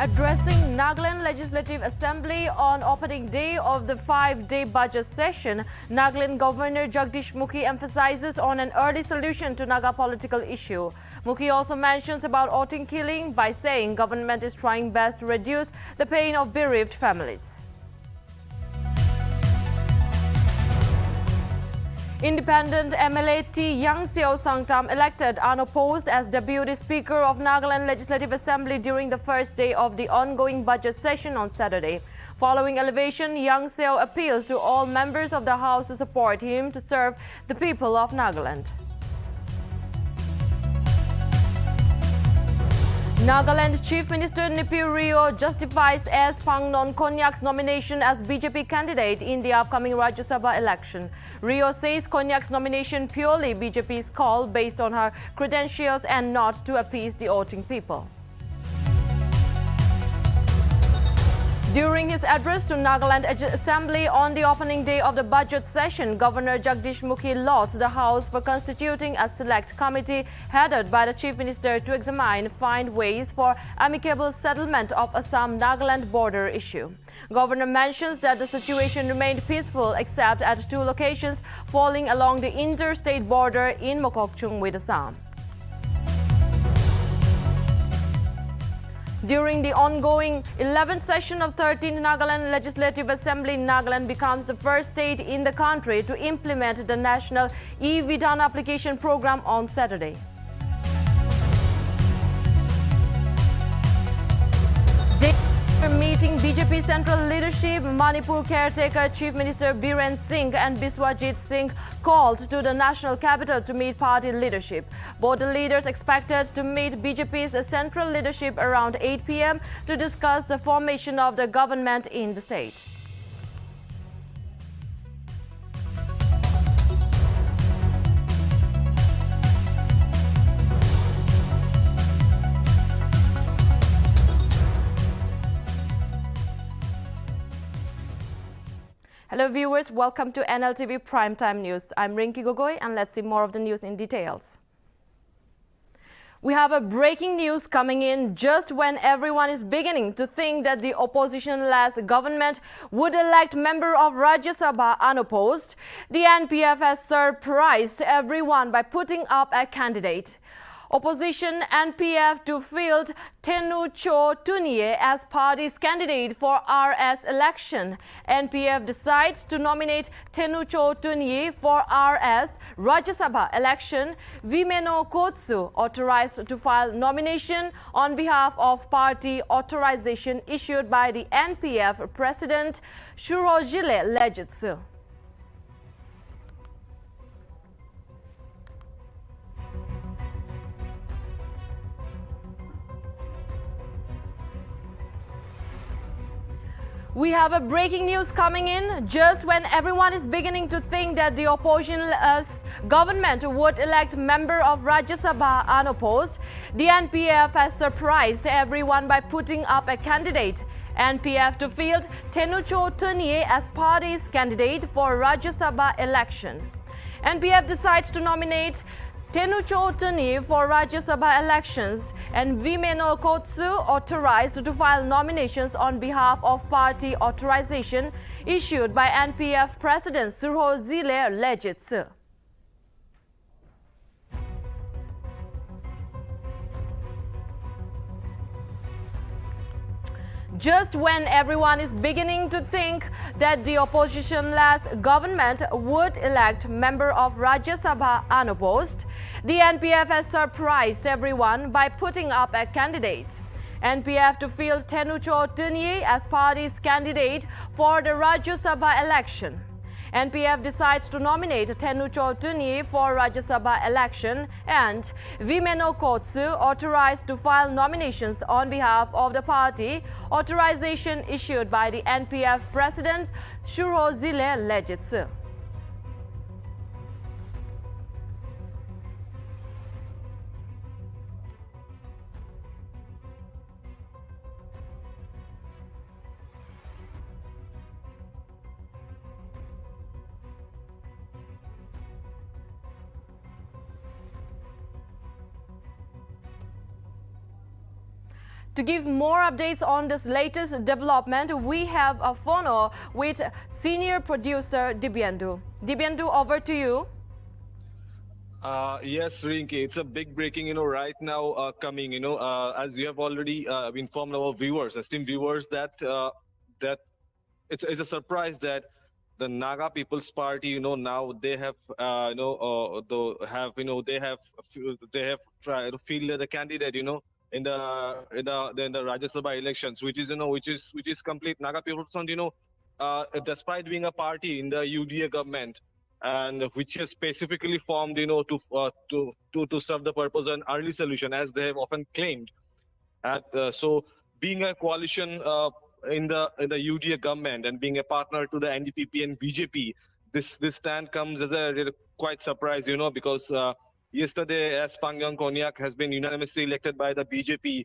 Addressing Nagaland Legislative Assembly on opening day of the 5-day budget session, Nagaland Governor Jagdish Mukhi emphasizes on an early solution to Naga political issue. Mukhi also mentions about Oting killing by saying government is trying best to reduce the pain of bereaved families. Independent MLA T. Yang Seo Sangtam elected unopposed as Deputy Speaker of Nagaland Legislative Assembly during the first day of the ongoing budget session on Saturday. Following elevation, Yang Seo appeals to all members of the House to support him to serve the people of Nagaland. Nagaland Chief Minister Nltv Rio justifies S. Pangnon Konyak's nomination as BJP candidate in the upcoming Rajya Sabha election. Rio says Konyak's nomination purely BJP's call based on her credentials and not to appease the voting people. During his address to Nagaland Assembly on the opening day of the budget session, Governor Jagdish Mukhi lauds the House for constituting a select committee headed by the Chief Minister to examine and find ways for amicable settlement of Assam-Nagaland border issue. Governor mentions that the situation remained peaceful except at 2 locations falling along the interstate border in Mokokchung with Assam. During the ongoing 11th session of 13th Nagaland Legislative Assembly, Nagaland becomes the first state in the country to implement the National e-Vidhan application program on Saturday. Meeting BJP Central Leadership, Manipur Caretaker Chief Minister Biren Singh and Biswajit Singh called to the national capital to meet party leadership. Both the leaders expected to meet BJP's Central Leadership around 8 p.m. to discuss the formation of the government in the state. Hello viewers, welcome to Nltv Primetime News. I'm Rinki Gogoi and let's see more of the news in details. We have a breaking news coming in just when everyone is beginning to think that the opposition-led government would elect member of Rajya Sabha unopposed. The NPF has surprised everyone by putting up a candidate. Opposition NPF to field Tenucho Tunye as party's candidate for RS election. NPF decides to nominate Tenucho Tunye for RS Rajya Sabha election. Vimeno Kotsu authorized to file nomination on behalf of party authorization issued by the NPF President Shurojile Lejitsu. We have a breaking news coming in just when everyone is beginning to think that the opposition government would elect member of Rajya Sabha unopposed. The NPF has surprised everyone by putting up a candidate. NPF to field Tenucho Tunye as party's candidate for Rajya Sabha election. NPF decides to nominate Tenucho Tunye for Rajya Sabha elections and Vimeno Kotsu authorized to file nominations on behalf of party authorization issued by NPF President Shurojile Lejitsu. Just when everyone is beginning to think that the opposition-led government would elect member of Rajya Sabha unopposed, the NPF has surprised everyone by putting up a candidate. NPF to field Tenucho Tunye as party's candidate for the Rajya Sabha election. NPF decides to nominate Tenucho Tunye for Rajya Sabha election and Vimeno Kotsu authorized to file nominations on behalf of the party authorization issued by the NPF President Shurojile Lejitsu. To give more updates on this latest development, we have a phone with senior producer Dibyendu. Dibyendu, over to you. Yes, Rinki, it's a big breaking, right now coming, as you have already informed our viewers, esteemed viewers, that it's a surprise that the Naga People's Party, now they have, they have tried to field the candidate, in the Rajya Sabha elections, which is, which is complete Naga People's Front, despite being a party in the UDA government, and which is specifically formed, to serve the purpose of an early solution, as they have often claimed. So, being a coalition in the UDA government and being a partner to the NDPP and BJP, this stand comes as a really quite surprise, because yesterday, as Pangyong Konyak has been unanimously elected by the BJP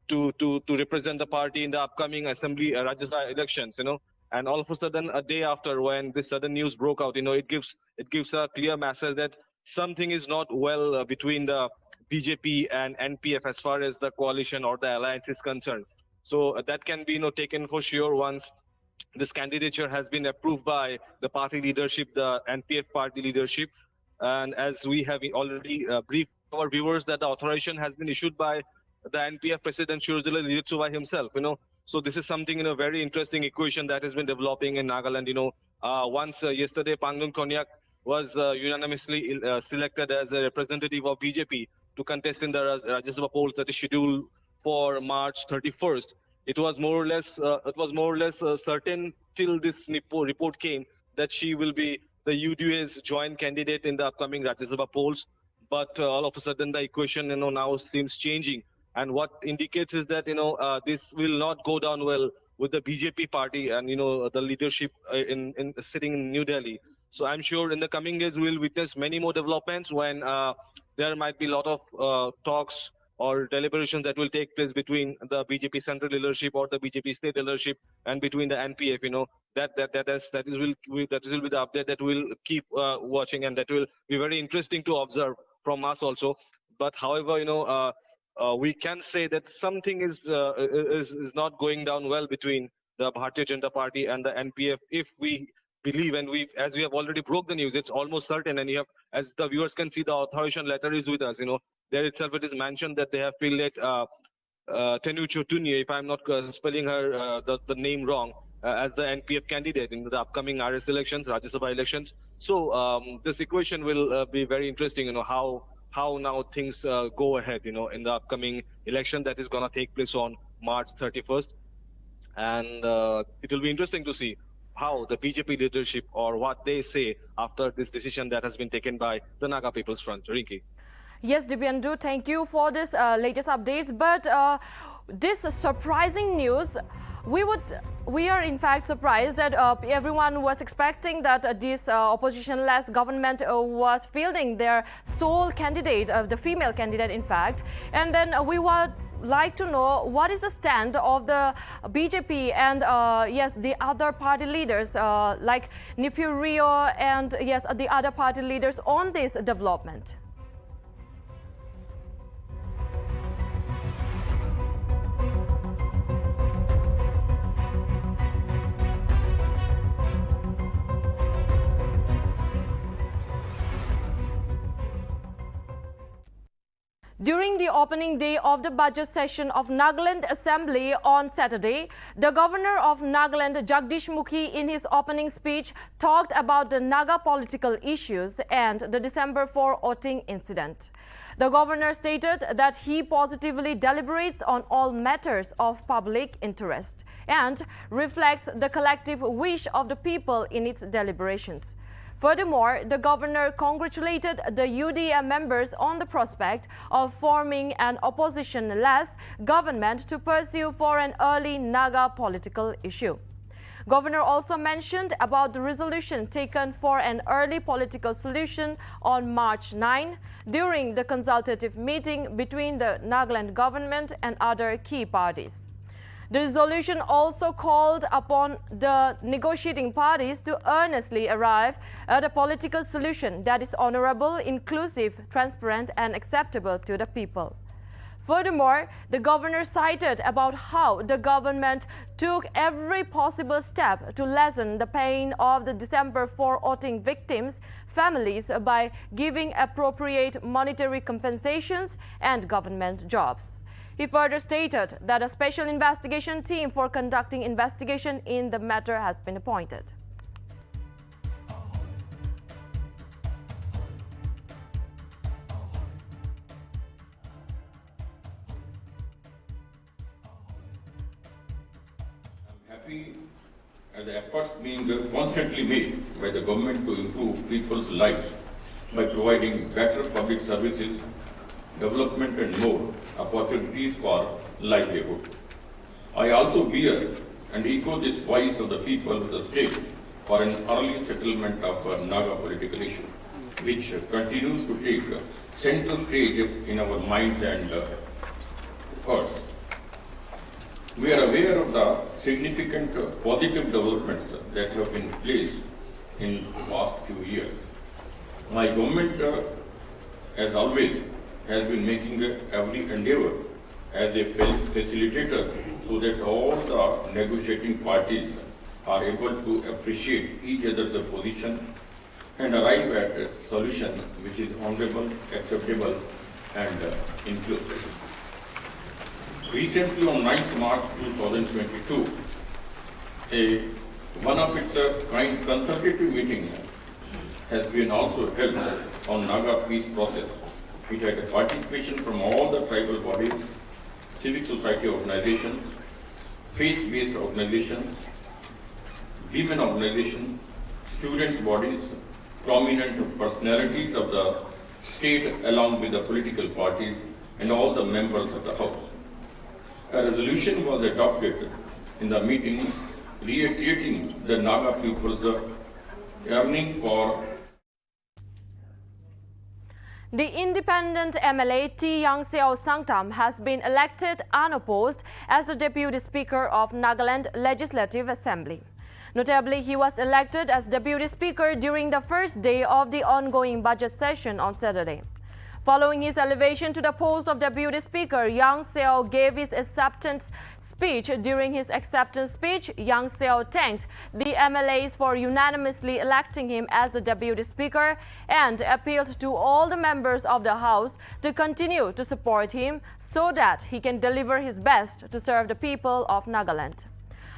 to represent the party in the upcoming Assembly Rajya Sabha elections, and all of a sudden, a day after, when this sudden news broke out, it gives a clear message that something is not well between the BJP and NPF as far as the coalition or the alliance is concerned. So that can be, taken for sure once this candidature has been approved by the party leadership, the NPF party leadership, and as we have already briefed our viewers that the authorization has been issued by the NPF President Shurjula Lidsuva himself, So this is something, very interesting equation that has been developing in Nagaland, once yesterday Pangyong Konyak was unanimously selected as a representative of BJP to contest in the Rajya Sabha polls that is scheduled for March 31st. It was more or less certain till this report came that she will be the UDA's joint candidate in the upcoming Rajya Sabha polls. But all of a sudden the equation, now seems changing. And what indicates is that, this will not go down well with the BJP party and, the leadership in sitting in New Delhi. So I'm sure in the coming days we'll witness many more developments when there might be a lot of talks or deliberations that will take place between the BJP central leadership or the BJP state leadership and between the NPF. That will be the update that we'll keep watching, and that will be very interesting to observe from us also. But however, we can say that something is not going down well between the Bharatiya Janata Party and the NPF. If we believe, and as we have already broke the news, it's almost certain, and as the viewers can see, the authorization letter is with us. There itself it is mentioned that they have fielded Tenu Chotuni, if I'm not spelling her the name wrong, as the NPF candidate in the upcoming RS elections, Rajya Sabha elections. So this equation will be very interesting. How now things go ahead. In the upcoming election that is going to take place on March 31st, and it will be interesting to see how the BJP leadership or what they say after this decision that has been taken by the Naga People's Front. Rinki. Yes, Dibyendu, thank you for this latest updates. But this surprising news, we are in fact surprised that everyone was expecting that this opposition-less government was fielding their sole candidate, the female candidate, in fact. And then we would like to know what is the stand of the BJP and yes, the other party leaders like Nipur Rio and yes, the other party leaders on this development. During the opening day of the budget session of Nagaland Assembly on Saturday, the Governor of Nagaland, Jagdish Mukhi, in his opening speech, talked about the Naga political issues and the December 4 voting incident. The Governor stated that he positively deliberates on all matters of public interest and reflects the collective wish of the people in its deliberations. Furthermore, the Governor congratulated the UDA members on the prospect of forming an opposition-less government to pursue for an early Naga political issue. Governor also mentioned about the resolution taken for an early political solution on March 9 during the consultative meeting between the Nagaland government and other key parties. The resolution also called upon the negotiating parties to earnestly arrive at a political solution that is honorable, inclusive, transparent and acceptable to the people. Furthermore, the governor cited about how the government took every possible step to lessen the pain of the December 4 outing victims' families by giving appropriate monetary compensations and government jobs. He further stated that a special investigation team for conducting investigation in the matter has been appointed. Happy at the efforts being constantly made by the government to improve people's lives by providing better public services, development and more opportunities for livelihood. I also bear and echo this voice of the people of the state for an early settlement of Naga political issue, which continues to take center stage in our minds and hearts. We are aware of the significant positive developments that have been placed in the past few years. My government, as always, has been making every endeavor as a facilitator so that all the negotiating parties are able to appreciate each other's position and arrive at a solution which is honorable, acceptable and inclusive. Recently, on 9th March 2022, one of its kind consultative meeting has been also held on Naga peace process, which had a participation from all the tribal bodies, civic society organizations, faith-based organizations, women organizations, students' bodies, prominent personalities of the state along with the political parties and all the members of the House. A resolution was adopted in the meeting reiterating the Naga people's yearning for. The independent MLA T. Yangseo Sangtam has been elected unopposed as the Deputy Speaker of Nagaland Legislative Assembly. Notably, he was elected as Deputy Speaker during the first day of the ongoing budget session on Saturday. Following his elevation to the post of Deputy Speaker, Yangseo gave his acceptance speech. During his acceptance speech, Yangseo thanked the MLAs for unanimously electing him as the Deputy Speaker and appealed to all the members of the House to continue to support him so that he can deliver his best to serve the people of Nagaland.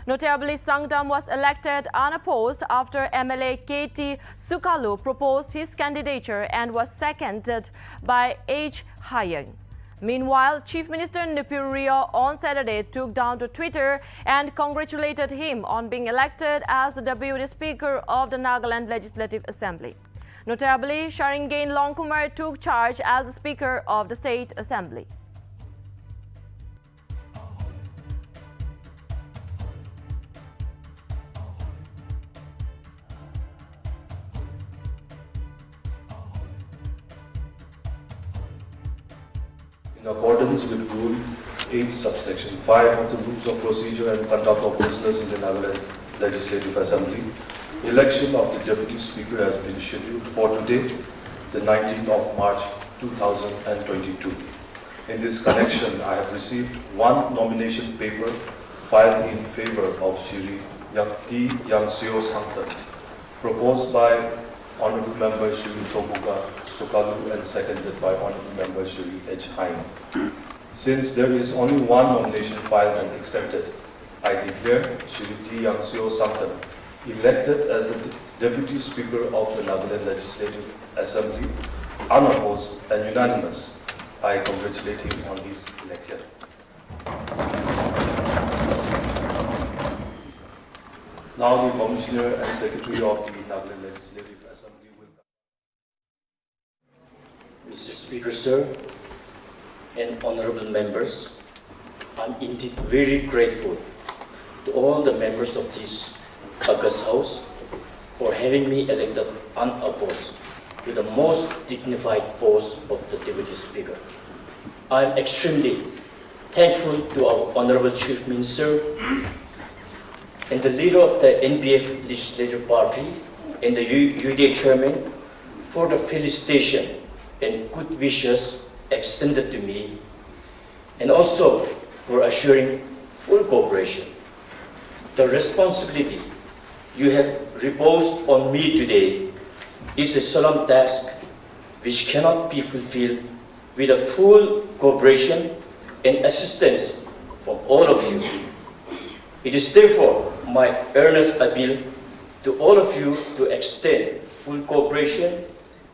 Notably, Sangtam was elected unopposed after MLA KT Sukalu proposed his candidature and was seconded by H. Hayang. Meanwhile, Chief Minister Nltv on Saturday took down to Twitter and congratulated him on being elected as the Deputy Speaker of the Nagaland Legislative Assembly. Notably, Sharingain Longkumar took charge as the Speaker of the State Assembly. In accordance with Rule 8, subsection 5 of the Rules of Procedure and Conduct of Business in the Nagaland Legislative Assembly, election of the Deputy Speaker has been scheduled for today, the 19th of March 2022. In this connection, I have received one nomination paper filed in favor of Sri T. Yangseo Sangtam, proposed by Honorable Member Sri Tobuka Sukalu and seconded by Honorable Member Sri H. Hayang. Since there is only one nomination filed and accepted, I declare Sri T. Yangseo Sangtam elected as the Deputy Speaker of the Nagaland Legislative Assembly, unopposed and unanimous. I congratulate him on his election. Now the Commissioner and Secretary of the Nagaland Legislative Assembly will come. Mr. Speaker, sir, and honorable members, I'm indeed very grateful to all the members of this August House for having me elected unopposed to the most dignified post of the Deputy Speaker. I'm extremely thankful to our Honorable Chief Minister and the leader of the NBF Legislative Party and the UDA Chairman for the felicitation and good wishes extended to me and also for assuring full cooperation. The responsibility you have reposed on me today is a solemn task which cannot be fulfilled with a full cooperation and assistance from all of you. It is therefore my earnest appeal to all of you to extend full cooperation,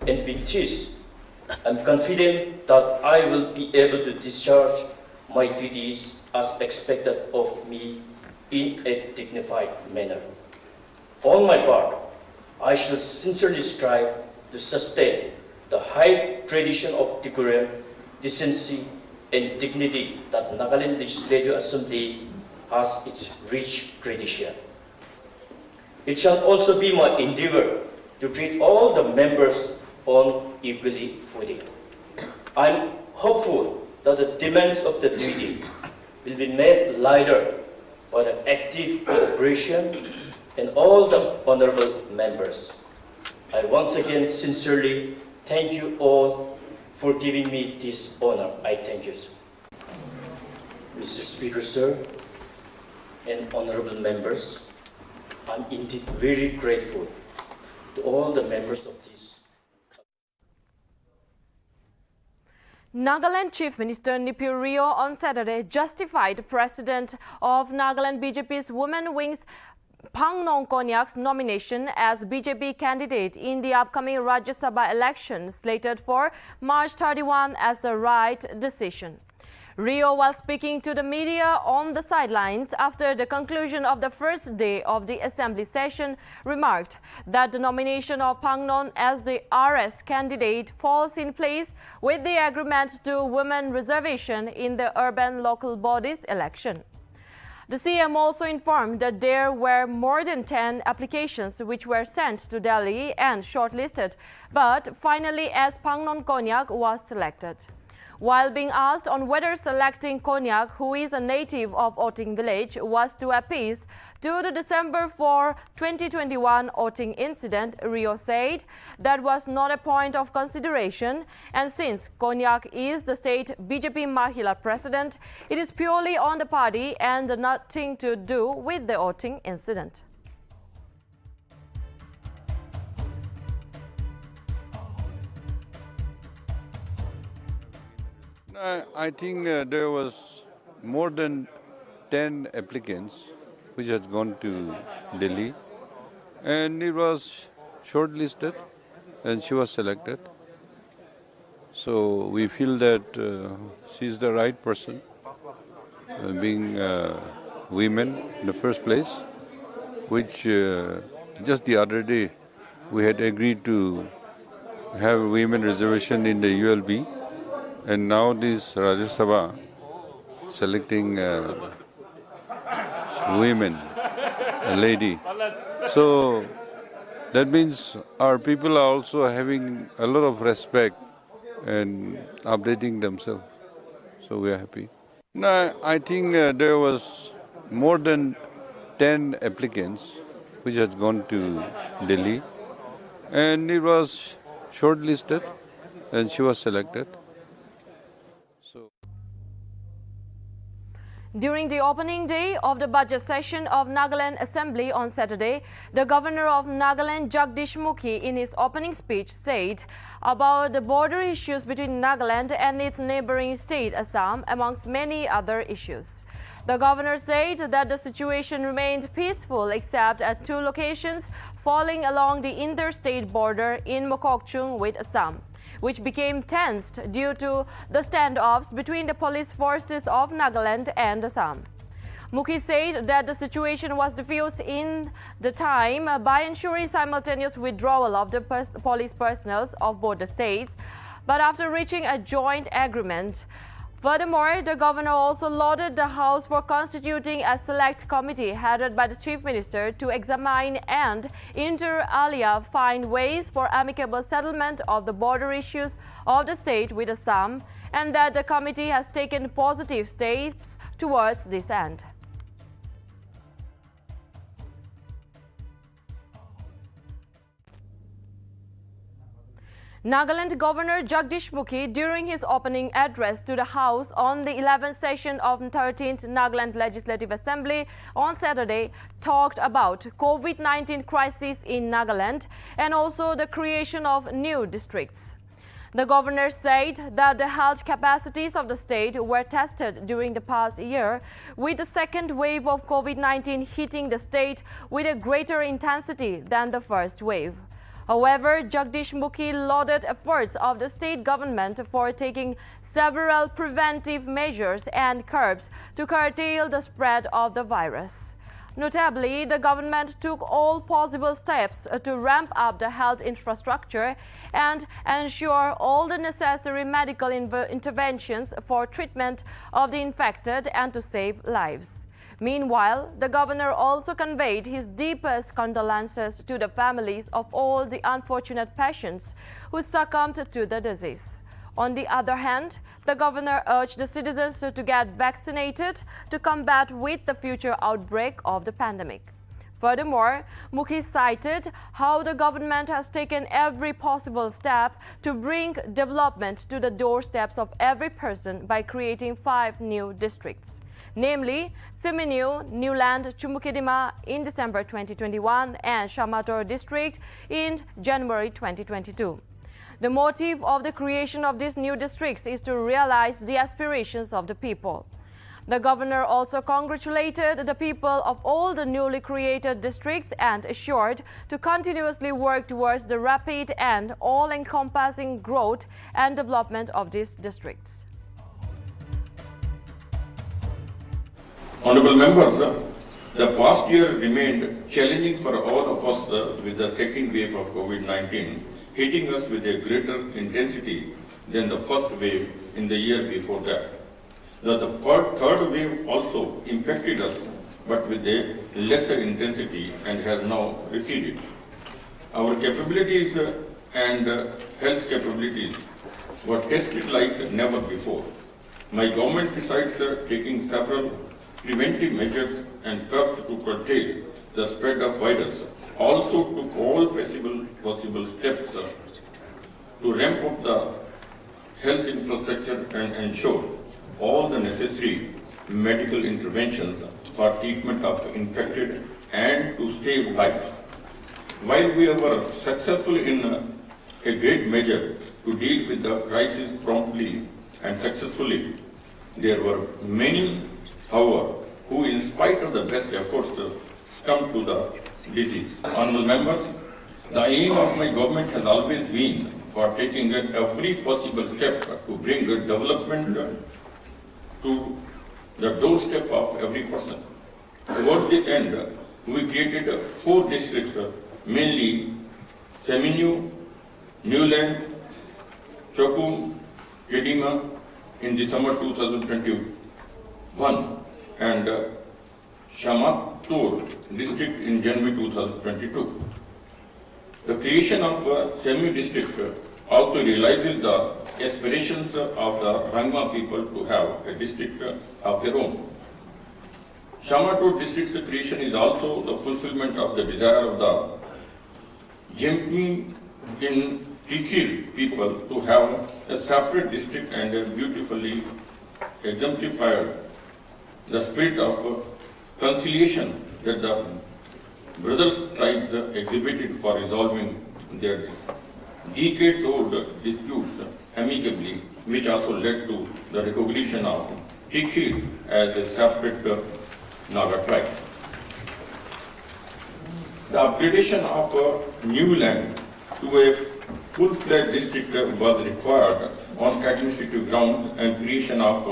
and with this, I'm confident that I will be able to discharge my duties as expected of me in a dignified manner. On my part, I shall sincerely strive to sustain the high tradition of decorum, decency, and dignity that Nagaland Legislative Assembly has its rich tradition. It shall also be my endeavor to treat all the members on equally footing. I'm hopeful that the demands of the meeting will be made lighter by the active cooperation and all the honorable members. I once again sincerely thank you all for giving me this honor. I thank you, sir. Mr. Speaker, sir, and honorable members, I'm indeed very grateful to all the members of this. Nagaland Chief Minister Nltv Rio on Saturday justified the President of Nagaland BJP's Women Wing's Pangnong Konyak's nomination as BJP candidate in the upcoming Rajya Sabha election slated for March 31 as the right decision. Rio, while speaking to the media on the sidelines after the conclusion of the first day of the assembly session, remarked that the nomination of Pangnong as the RS candidate falls in place with the agreement to women reservation in the urban local bodies election. The CM also informed that there were more than 10 applications which were sent to Delhi and shortlisted, but finally as Pangnong Konyak was selected. While being asked on whether selecting Konyak, who is a native of Oting village, was to appease to the December 4, 2021 Oting incident, Rio said that was not a point of consideration, and since Konyak is the state BJP Mahila president, it is purely on the party and nothing to do with the Oting incident. I think there was more than 10 applicants which has gone to Delhi, and it was shortlisted and she was selected. So we feel that she is the right person, being women in the first place, which just the other day we had agreed to have women reservation in the ULB. And now this Rajya Sabha selecting women, a lady. So that means our people are also having a lot of respect and updating themselves. So we are happy. No, I think there was more than 10 applicants which has gone to Delhi, and it was shortlisted and she was selected. During the opening day of the budget session of Nagaland Assembly on Saturday, the Governor of Nagaland, Jagdish Mukhi, in his opening speech said about the border issues between Nagaland and its neighboring state, Assam, amongst many other issues. The Governor said that the situation remained peaceful except at 2 locations falling along the interstate border in Mokokchung with Assam, which became tensed due to the standoffs between the police forces of Nagaland and Assam. Mukhi said that the situation was diffused in the time by ensuring simultaneous withdrawal of the police personnel of both the states, but after reaching a joint agreement. Furthermore, the Governor also lauded the House for constituting a select committee headed by the Chief Minister to examine and, inter alia, find ways for amicable settlement of the border issues of the state with Assam, and that the committee has taken positive steps towards this end. Nagaland Governor Jagdish Mukhi, during his opening address to the House on the 11th session of the 13th Nagaland Legislative Assembly on Saturday, talked about COVID-19 crisis in Nagaland and also the creation of new districts. The governor said that the health capacities of the state were tested during the past year, with the second wave of COVID-19 hitting the state with a greater intensity than the first wave. However, Jagdish Mukhi lauded efforts of the state government for taking several preventive measures and curbs to curtail the spread of the virus. Notably, the government took all possible steps to ramp up the health infrastructure and ensure all the necessary medical interventions for treatment of the infected and to save lives. Meanwhile, the governor also conveyed his deepest condolences to the families of all the unfortunate patients who succumbed to the disease. On the other hand, the governor urged the citizens to get vaccinated to combat with the future outbreak of the pandemic. Furthermore, Mukhi cited how the government has taken every possible step to bring development to the doorsteps of every person by creating 5 new districts, namely Seminyu, Newland, Chumukidima in December 2021 and Shamator district in January 2022. The motive of the creation of these new districts is to realize the aspirations of the people. The governor also congratulated the people of all the newly created districts and assured to continuously work towards the rapid and all-encompassing growth and development of these districts. Honorable members, the past year remained challenging for all of us with the second wave of COVID-19 hitting us with a greater intensity than the first wave in the year before that. The third wave also impacted us, but with a lesser intensity and has now receded. Our capabilities and health capabilities were tested like never before. My government, besides taking several preventive measures and curbs to curtail the spread of virus, also took all possible steps to ramp up the health infrastructure and ensure all the necessary medical interventions for treatment of infected and to save lives. While we were successful in a great measure to deal with the crisis promptly and successfully, there were many, however, who in spite of the best efforts succumbed to the disease. Honorable members, the aim of my government has always been for taking every possible step to bring development to the doorstep of every person. Towards this end, we created 4 districts, mainly Seminyu, Newland, Chokum, Kedima in December 2021 and Shamator district in January 2022. The creation of Seminyu district also realizes the aspirations of the Rangma people to have a district of their own. Shamator district's creation is also the fulfillment of the desire of the Jemkin in Tikir people to have a separate district and beautifully exemplified the spirit of conciliation that the brothers tribes exhibited for resolving their decades-old disputes amicably, which also led to the recognition of Tikir as a separate Naga tribe. The upgradation of Newland to a full-fledged district was required on administrative grounds, and creation of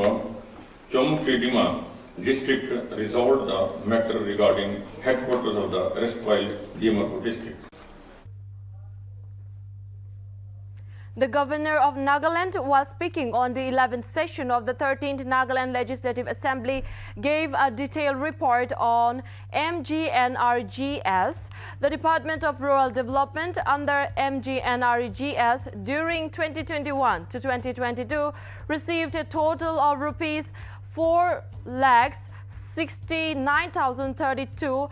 Chomukedima district resolved the matter regarding headquarters of the erstwhile Dimapur district. The governor of Nagaland, while speaking on the 11th session of the 13th Nagaland Legislative Assembly, gave a detailed report on MGNRGS. The Department of Rural Development under MGNRGS during 2021 to 2022 received a total of rupees 4,69,032,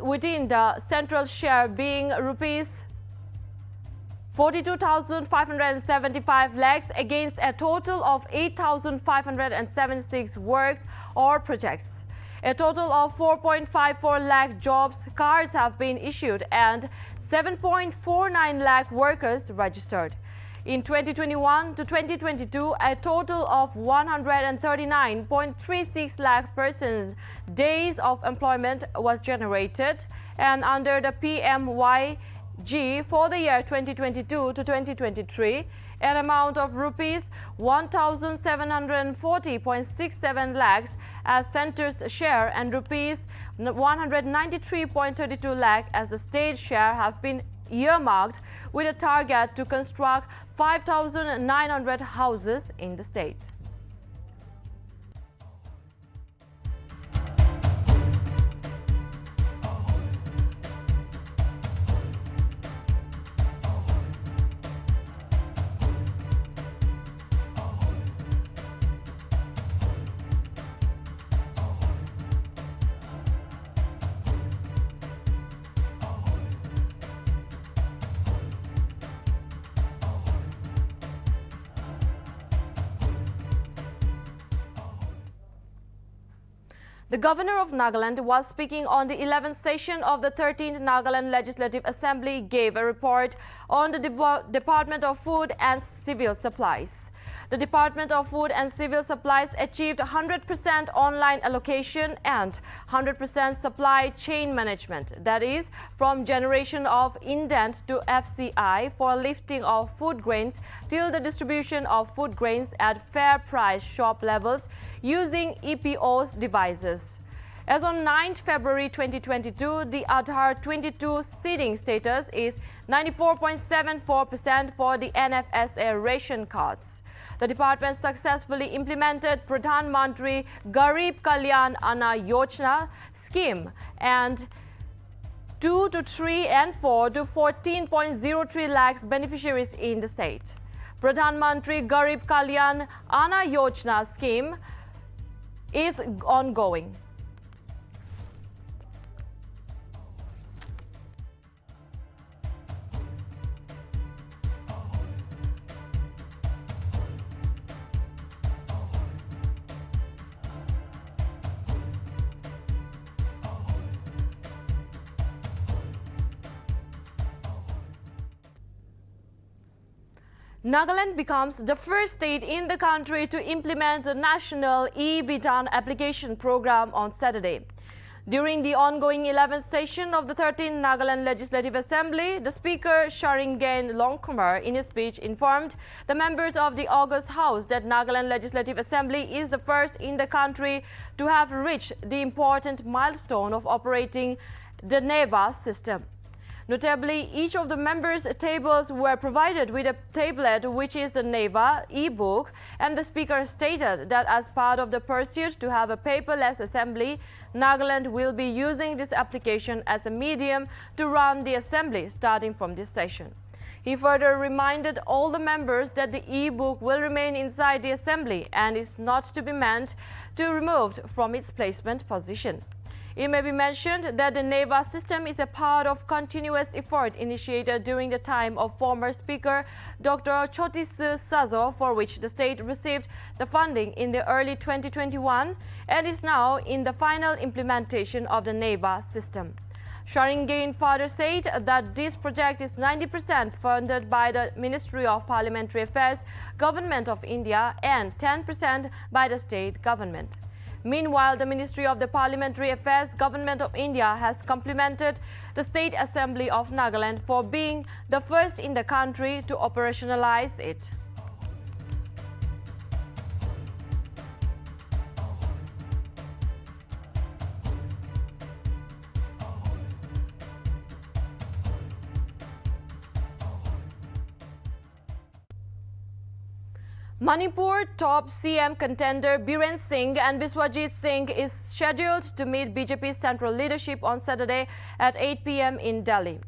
within the central share being rupees 42,575 lakhs against a total of 8,576 works or projects. A total of 4.54 lakh jobs cards have been issued and 7.49 lakh workers registered. In 2021 to 2022, a total of 139.36 lakh persons days of employment was generated, and under the PMYG for the year 2022 to 2023, an amount of rupees 1,740.67 lakhs as centre's share and rupees 193.32 lakh as the state share have been earmarked with a target to construct 5,900 houses in the state. The governor of Nagaland was speaking on the 11th session of the 13th Nagaland Legislative Assembly, gave a report on the Department of Food and Civil Supplies. The Department of Food and Civil Supplies achieved 100% online allocation and 100% supply chain management, that is, from generation of indent to FCI for lifting of food grains till the distribution of food grains at fair price shop levels using EPO's devices. As on 9th February 2022, the Aadhaar 22 seeding status is 94.74% for the NFSA ration cards. The department successfully implemented Pradhan Mantri Garib Kalyan Anna Yojana scheme and 2 to 3 and 4 to 14.03 lakhs beneficiaries in the state. Pradhan Mantri Garib Kalyan Anna Yojana scheme is ongoing. Nagaland becomes the first state in the country to implement the national e-Bidhan application program on Saturday. During the ongoing 11th session of the 13th Nagaland Legislative Assembly, the Speaker Sharingain Longkumar in his speech informed the members of the August House that Nagaland Legislative Assembly is the first in the country to have reached the important milestone of operating the NEVA system. Notably, each of the members' tables were provided with a tablet, which is the NEVA e-book, and the Speaker stated that as part of the pursuit to have a paperless assembly, Nagaland will be using this application as a medium to run the assembly starting from this session. He further reminded all the members that the e-book will remain inside the assembly and is not to be meant to be removed from its placement position. It may be mentioned that the NEVA system is a part of continuous effort initiated during the time of former Speaker Dr. Chotis Sazo, for which the state received the funding in the early 2021 and is now in the final implementation of the NEVA system. Sharingain further said that this project is 90% funded by the Ministry of Parliamentary Affairs, Government of India, and 10% by the state government. Meanwhile, the Ministry of the Parliamentary Affairs, Government of India has complimented the State Assembly of Nagaland for being the first in the country to operationalize it. Manipur top CM contender Biren Singh and Biswajit Singh is scheduled to meet BJP's central leadership on Saturday at 8 p.m. in Delhi.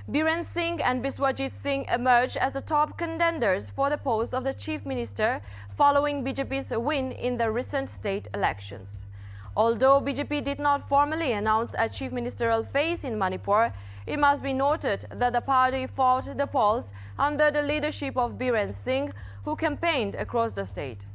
Biren Singh and Biswajit Singh emerged as the top contenders for the post of the Chief Minister following BJP's win in the recent state elections. Although BJP did not formally announce a chief ministerial face in Manipur, it must be noted that the party fought the polls under the leadership of Biren Singh, who campaigned across the state.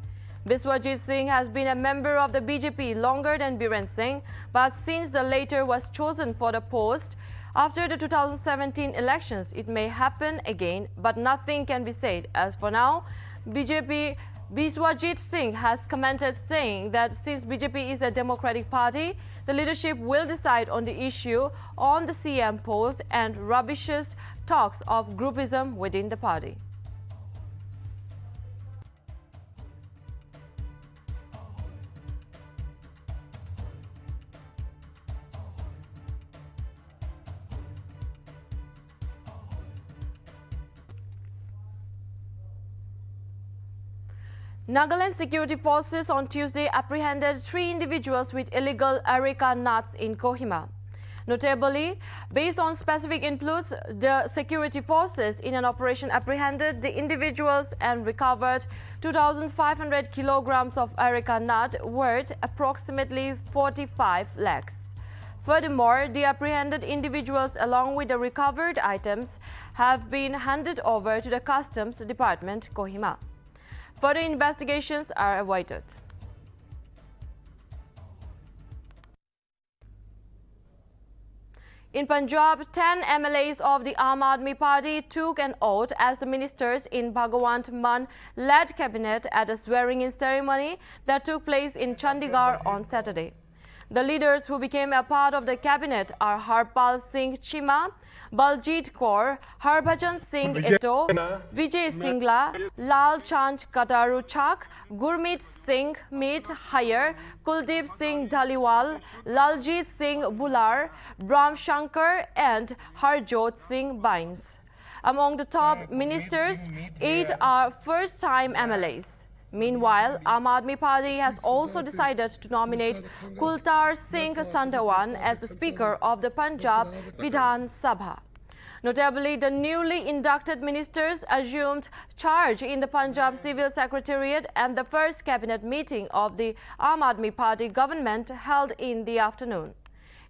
Biswajit Singh has been a member of the BJP longer than Biren Singh, but since the latter was chosen for the post after the 2017 elections, it may happen again, but nothing can be said. As for now, Biswajit Singh has commented saying that since BJP is a democratic party, the leadership will decide on the issue on the CM post and rubbishes talks of groupism within the party. Nagaland security forces on Tuesday apprehended 3 individuals with illegal areca nuts in Kohima. Notably, based on specific inputs, the security forces in an operation apprehended the individuals and recovered 2,500 kilograms of areca nut worth approximately 45 lakhs. Furthermore, the apprehended individuals along with the recovered items have been handed over to the Customs Department, Kohima. Further investigations are awaited. In Punjab, 10 MLAs of the Aam Aadmi Party took an oath as the ministers in Bhagwant Mann-led cabinet at a swearing-in ceremony that took place in Chandigarh on Saturday. The leaders who became a part of the cabinet are Harpal Singh Chima, Baljit Kaur, Harbhajan Singh Eto, Vijay Singla, Lal Chand Kataru Chak, Gurmeet Singh Meet Hire, Kuldeep Singh Dhaliwal, Laljit Singh Bular, Brahm Shankar and Harjot Singh Bains. Among the top ministers, 8 are first-time MLAs. Meanwhile, Aam Aadmi Party has also decided to nominate Kultar Singh Sandhawan as the Speaker of the Punjab Vidhan Sabha. Notably, the newly inducted ministers assumed charge in the Punjab Civil Secretariat and the first cabinet meeting of the Aam Aadmi Party government held in the afternoon.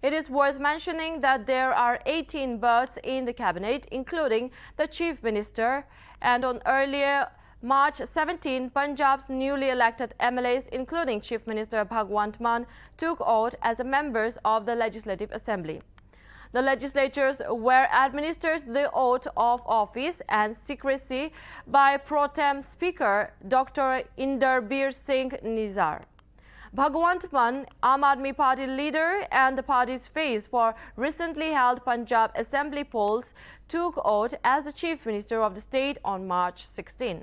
It is worth mentioning that there are 18 berths in the cabinet, including the Chief Minister, and on earlier March 17, Punjab's newly elected MLAs, including Chief Minister Bhagwant Mann, took oath as members of the Legislative Assembly. The legislatures were administered the oath of office and secrecy by Pro Tem Speaker Dr. Inderbir Singh Nizar. Bhagwant Mann, Aam Aadmi Party leader and the party's face for recently held Punjab Assembly polls, took oath as the Chief Minister of the state on March 16.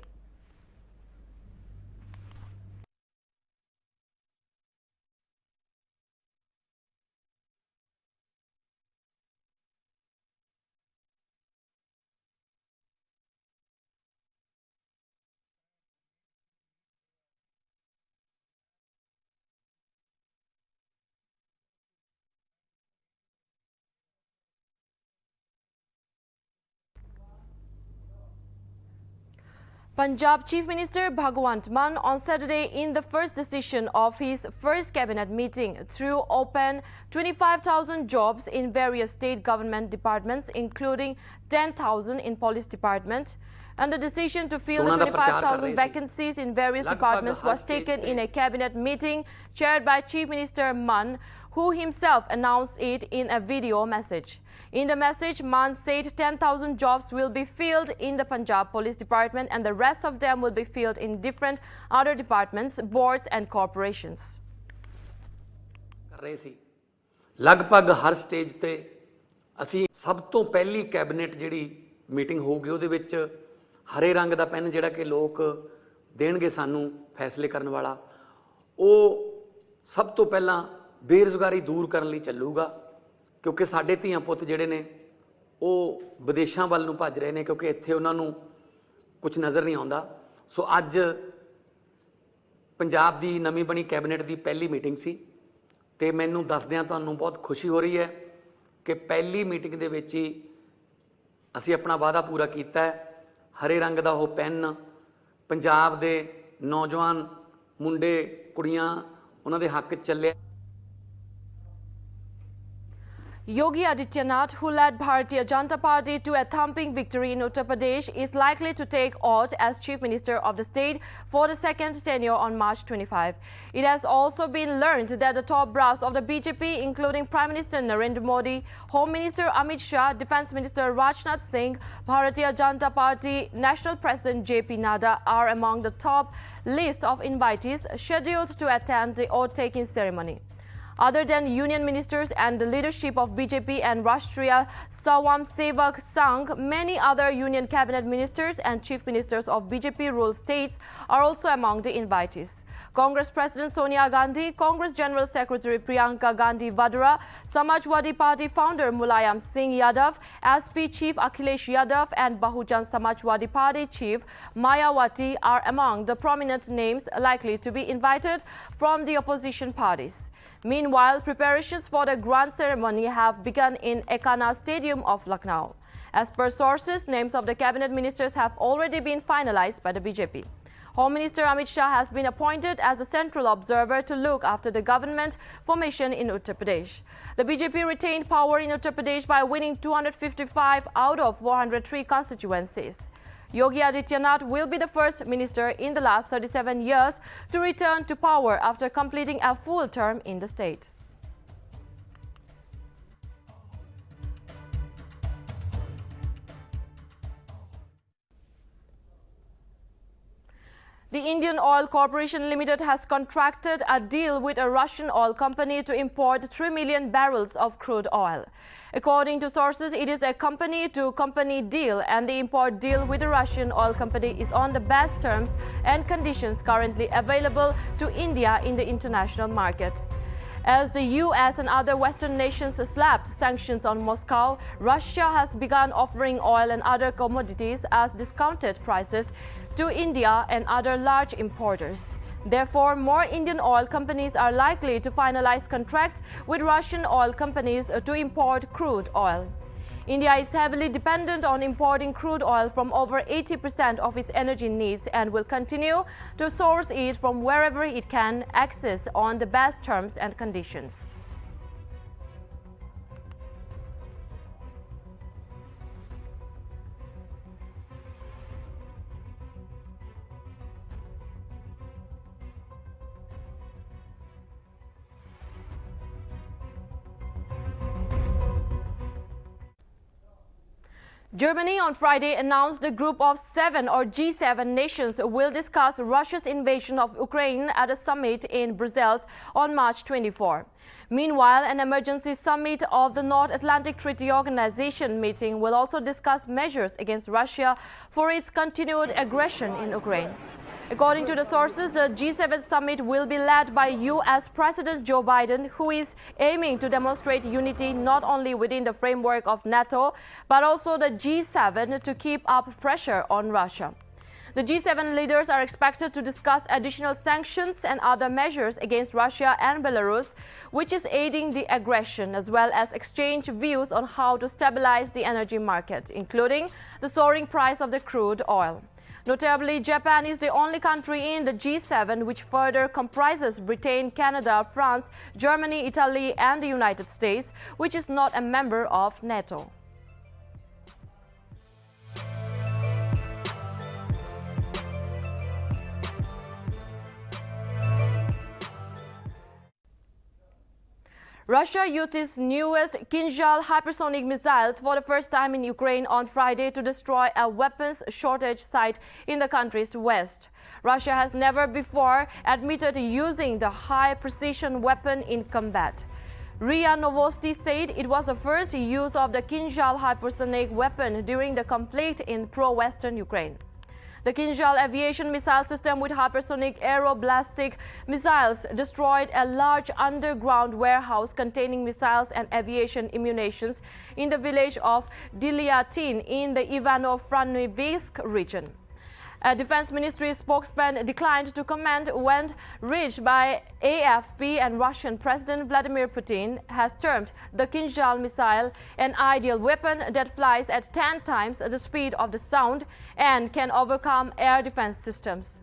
Punjab Chief Minister Bhagwant Mann on Saturday, in the first decision of his first cabinet meeting, threw open 25,000 jobs in various state government departments, including 10,000 in police department. And the decision to fill the 25,000 vacancies in various departments was taken in a cabinet meeting chaired by Chief Minister Mann, who himself announced it in a video message. In the message, Mann said 10,000 jobs will be filled in the Punjab Police Department and the rest of them will be filled in different other departments, boards and corporations. लगभग हर stage ते असी सब तो पहली cabinet जिहड़ी meeting होगी उहदे विच हरे रंग दा पेन जिहड़ा कि लोग देणगे सानू फैसले करन वाला ਉਹ सब तो पहला बेरोजगारी दूर करने लई ਚੱਲੂਗਾ क्योंकि साडे ਧੀਆਂ ਪੁੱਤ ਜਿਹੜੇ ਨੇ ਉਹ ਵਿਦੇਸ਼ਾਂ ਵੱਲ ਨੂੰ ਭੱਜ ਰਹੇ ਨੇ क्योंकि ਇੱਥੇ ਉਹਨਾਂ ਨੂੰ ਕੁਝ ਨਜ਼ਰ ਨਹੀਂ ਆਉਂਦਾ। ਸੋ ਅੱਜ ਪੰਜਾਬ ਦੀ ਨਵੀਂ ਬਣੀ ਕੈਬਨਿਟ ਦੀ ਪਹਿਲੀ ਮੀਟਿੰਗ ਸੀ ਤੇ ਮੈਨੂੰ ਦੱਸਦਿਆਂ ਤੁਹਾਨੂੰ ਬਹੁਤ ਖੁਸ਼ੀ ਹੋ ਰਹੀ ਹੈ ਕਿ ਪਹਿਲੀ ਮੀਟਿੰਗ ਦੇ ਵਿੱਚ ਹੀ ਅਸੀਂ ਆਪਣਾ ਵਾਅਦਾ ਪੂਰਾ ਕੀਤਾ ਹੈ। ਹਰੇ ਰੰਗ ਦਾ ਉਹ ਪੈਨ ਪੰਜਾਬ ਦੇ ਨੌਜਵਾਨ ਮੁੰਡੇ ਕੁੜੀਆਂ ਉਹਨਾਂ ਦੇ ਹੱਕ 'ਚ ਚੱਲਿਆ। Yogi Adityanath, who led Bharatiya Janata Party to a thumping victory in Uttar Pradesh, is likely to take oath as Chief Minister of the state for the second tenure on March 25. It has also been learned that the top brass of the BJP, including Prime Minister Narendra Modi, Home Minister Amit Shah, Defence Minister Rajnath Singh, Bharatiya Janata Party National President JP Nadda are among the top list of invitees scheduled to attend the oath-taking ceremony. Other than union ministers and the leadership of BJP and Rashtriya Swayamsevak Sangh, many other union cabinet ministers and chief ministers of BJP-ruled states are also among the invitees. Congress President Sonia Gandhi, Congress General Secretary Priyanka Gandhi Vadra, Samajwadi Party founder Mulayam Singh Yadav, SP Chief Akhilesh Yadav and Bahujan Samajwadi Party Chief Mayawati are among the prominent names likely to be invited from the opposition parties. Meanwhile, preparations for the grand ceremony have begun in Ekana Stadium of Lucknow. As per sources, names of the cabinet ministers have already been finalized by the BJP. Home Minister Amit Shah has been appointed as a central observer to look after the government formation in Uttar Pradesh. The BJP retained power in Uttar Pradesh by winning 255 out of 403 constituencies. Yogi Adityanath will be the first minister in the last 37 years to return to power after completing a full term in the state. The Indian Oil Corporation Limited has contracted a deal with a Russian oil company to import 3 million barrels of crude oil. According to sources, it is a company-to-company deal, and the import deal with the Russian oil company is on the best terms and conditions currently available to India in the international market. As the US and other Western nations slapped sanctions on Moscow, Russia has begun offering oil and other commodities as discounted prices to India and other large importers. Therefore, more Indian oil companies are likely to finalize contracts with Russian oil companies to import crude oil. India is heavily dependent on importing crude oil from over 80% of its energy needs and will continue to source it from wherever it can access on the best terms and conditions. Germany on Friday announced the group of 7 or G7 nations will discuss Russia's invasion of Ukraine at a summit in Brussels on March 24. Meanwhile, an emergency summit of the North Atlantic Treaty Organization meeting will also discuss measures against Russia for its continued aggression in Ukraine. According to the sources, the G7 summit will be led by US President Joe Biden, who is aiming to demonstrate unity not only within the framework of NATO, but also the G7 to keep up pressure on Russia. The G7 leaders are expected to discuss additional sanctions and other measures against Russia and Belarus, which is aiding the aggression, as well as exchange views on how to stabilize the energy market, including the soaring price of the crude oil. Notably, Japan is the only country in the G7 which further comprises Britain, Canada, France, Germany, Italy and the United States, which is not a member of NATO. Russia used its newest Kinzhal hypersonic missiles for the first time in Ukraine on Friday to destroy a weapons shortage site in the country's west. Russia has never before admitted using the high-precision weapon in combat. RIA Novosti said it was the first use of the Kinzhal hypersonic weapon during the conflict in pro-Western Ukraine. The Kinzhal aviation missile system with hypersonic aeroblastic missiles destroyed a large underground warehouse containing missiles and aviation ammunition in the village of Dilyatin in the Ivano-Frankivsk region. A defense ministry spokesman declined to comment when reached by AFP, and Russian President Vladimir Putin has termed the Kinzhal missile an ideal weapon that flies at 10 times the speed of the sound and can overcome air defense systems.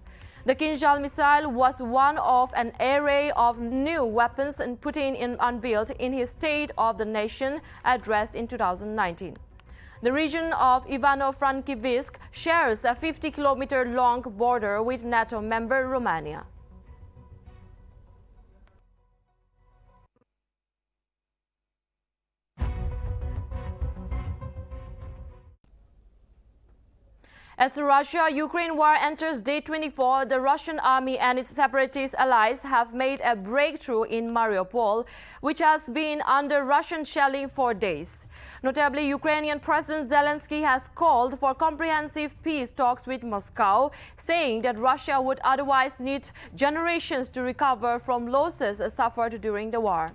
The Kinjal missile was one of an array of new weapons Putin unveiled in his State of the Nation address in 2019. The region of Ivano-Frankivsk shares a 50-kilometer-long border with NATO member Romania. As the Russia-Ukraine war enters day 24, the Russian army and its separatist allies have made a breakthrough in Mariupol, which has been under Russian shelling for days. Notably, Ukrainian President Zelensky has called for comprehensive peace talks with Moscow, saying that Russia would otherwise need generations to recover from losses suffered during the war.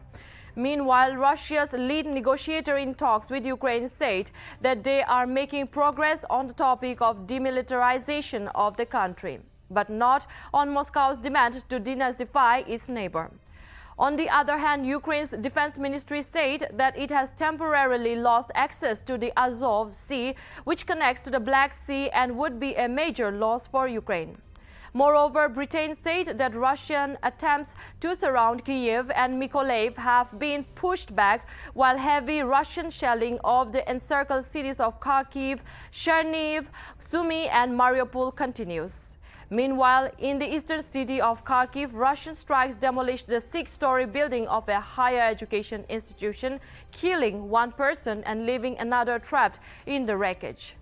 Meanwhile, Russia's lead negotiator in talks with Ukraine said that they are making progress on the topic of demilitarization of the country, but not on Moscow's demand to denazify its neighbor. On the other hand, Ukraine's defense ministry said that it has temporarily lost access to the Azov Sea, which connects to the Black Sea and would be a major loss for Ukraine. Moreover, Britain said that Russian attempts to surround Kyiv and Mykolaiv have been pushed back, while heavy Russian shelling of the encircled cities of Kharkiv, Chernihiv, Sumy and Mariupol continues. Meanwhile, in the eastern city of Kharkiv, Russian strikes demolished the 6-story building of a higher education institution, killing one person and leaving another trapped in the wreckage.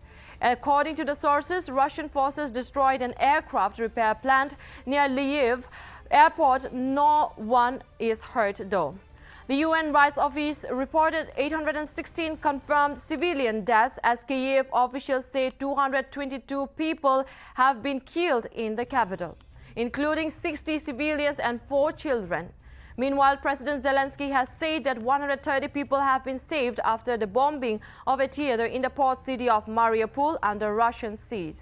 According to the sources, Russian forces destroyed an aircraft repair plant near Lviv airport. No one is hurt, though. The UN Rights Office reported 816 confirmed civilian deaths, as Kyiv officials say 222 people have been killed in the capital, including 60 civilians and 4 children. Meanwhile, President Zelensky has said that 130 people have been saved after the bombing of a theater in the port city of Mariupol under Russian siege.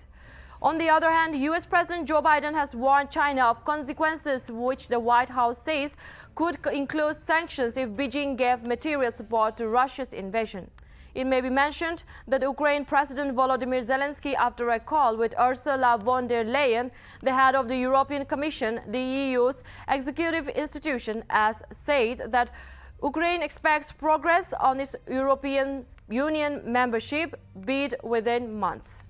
On the other hand, US President Joe Biden has warned China of consequences which the White House says could include sanctions if Beijing gave material support to Russia's invasion. It may be mentioned that Ukraine President Volodymyr Zelensky, after a call with Ursula von der Leyen, the head of the European Commission, the EU's executive institution, has said that Ukraine expects progress on its European Union membership bid within months.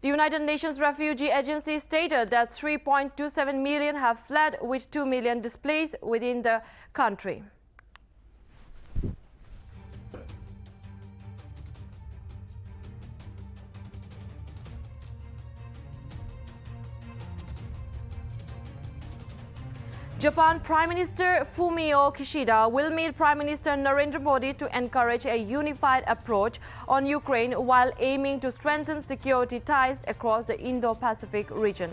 The United Nations Refugee Agency stated that 3.27 million have fled, with 2 million displaced within the country. Japan Prime Minister Fumio Kishida will meet Prime Minister Narendra Modi to encourage a unified approach on Ukraine while aiming to strengthen security ties across the Indo-Pacific region.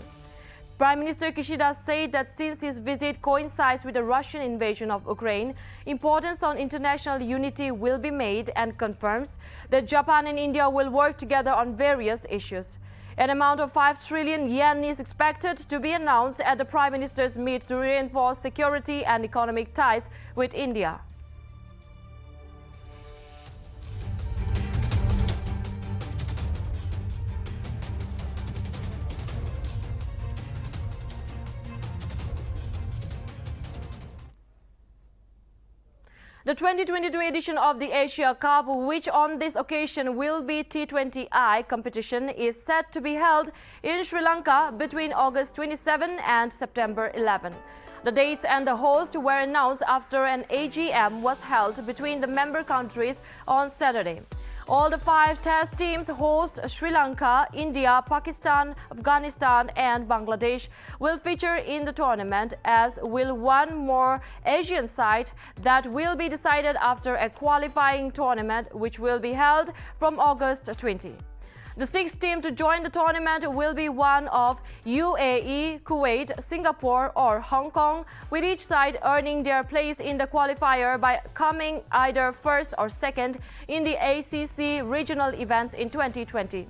Prime Minister Kishida said that since his visit coincides with the Russian invasion of Ukraine, importance on international unity will be made, and confirms that Japan and India will work together on various issues. An amount of 5 trillion yen is expected to be announced at the Prime Minister's meet to reinforce security and economic ties with India. The 2022 edition of the Asia Cup, which on this occasion will be T20I competition, is set to be held in Sri Lanka between August 27 and September 11. The dates and the host were announced after an AGM was held between the member countries on Saturday. All the 5 test teams host Sri Lanka, India, Pakistan, Afghanistan and Bangladesh will feature in the tournament, as will one more Asian side that will be decided after a qualifying tournament which will be held from August 20. The 6th team to join the tournament will be one of UAE, Kuwait, Singapore or Hong Kong, with each side earning their place in the qualifier by coming either first or second in the ACC regional events in 2020.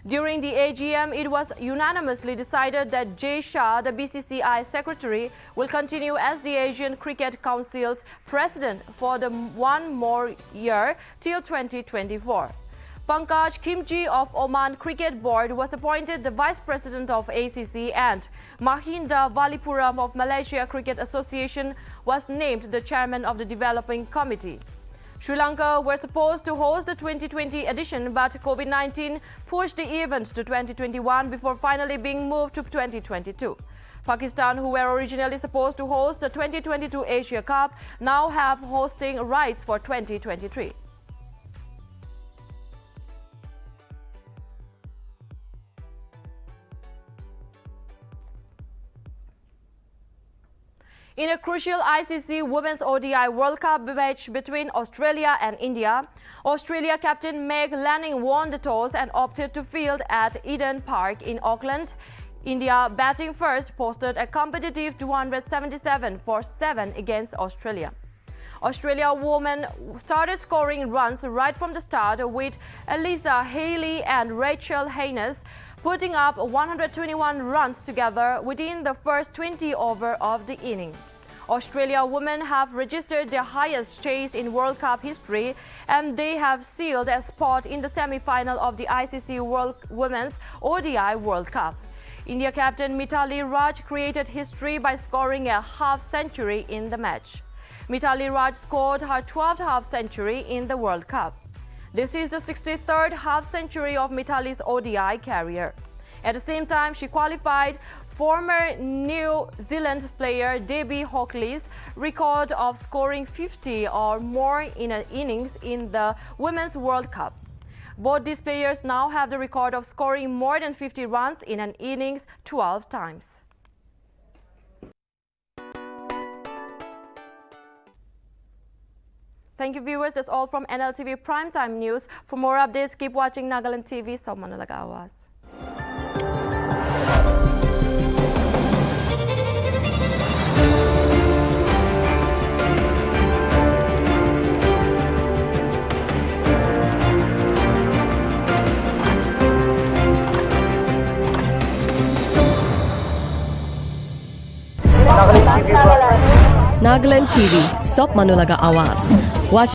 During the AGM, it was unanimously decided that Jay Shah, the BCCI secretary, will continue as the Asian Cricket Council's president for the one more year till 2024. Pankaj Khimji of Oman Cricket Board was appointed the vice president of ACC, and Mahinda Valipuram of Malaysia Cricket Association was named the chairman of the developing committee. Sri Lanka were supposed to host the 2020 edition, but COVID-19 pushed the event to 2021 before finally being moved to 2022. Pakistan, who were originally supposed to host the 2022 Asia Cup, now have hosting rights for 2023. In a crucial ICC Women's ODI World Cup match between Australia and India, Australia captain Meg Lanning won the toss and opted to field at Eden Park in Auckland. India, batting first, posted a competitive 277 for 7 against Australia. Australia women started scoring runs right from the start, with Elisa Haley and Rachel Haynes putting up 121 runs together within the first 20 overs of the inning. Australia women have registered their highest chase in World Cup history, and they have sealed a spot in the semi-final of the ICC Women's ODI World Cup. India captain Mithali Raj created history by scoring a half-century in the match. Mithali Raj scored her 12th half-century in the World Cup. This is the 63rd half-century of Mithali's ODI career. At the same time, she qualified former New Zealand player Debbie Hockley's record of scoring 50 or more in an innings in the Women's World Cup. Both these players now have the record of scoring more than 50 runs in an innings 12 times. Thank you, viewers. That's all from NLTV Primetime News. For more updates, keep watching Nagaland TV. Sob Manulaga Awas. Nagaland TV, Sob Manulaga Awas.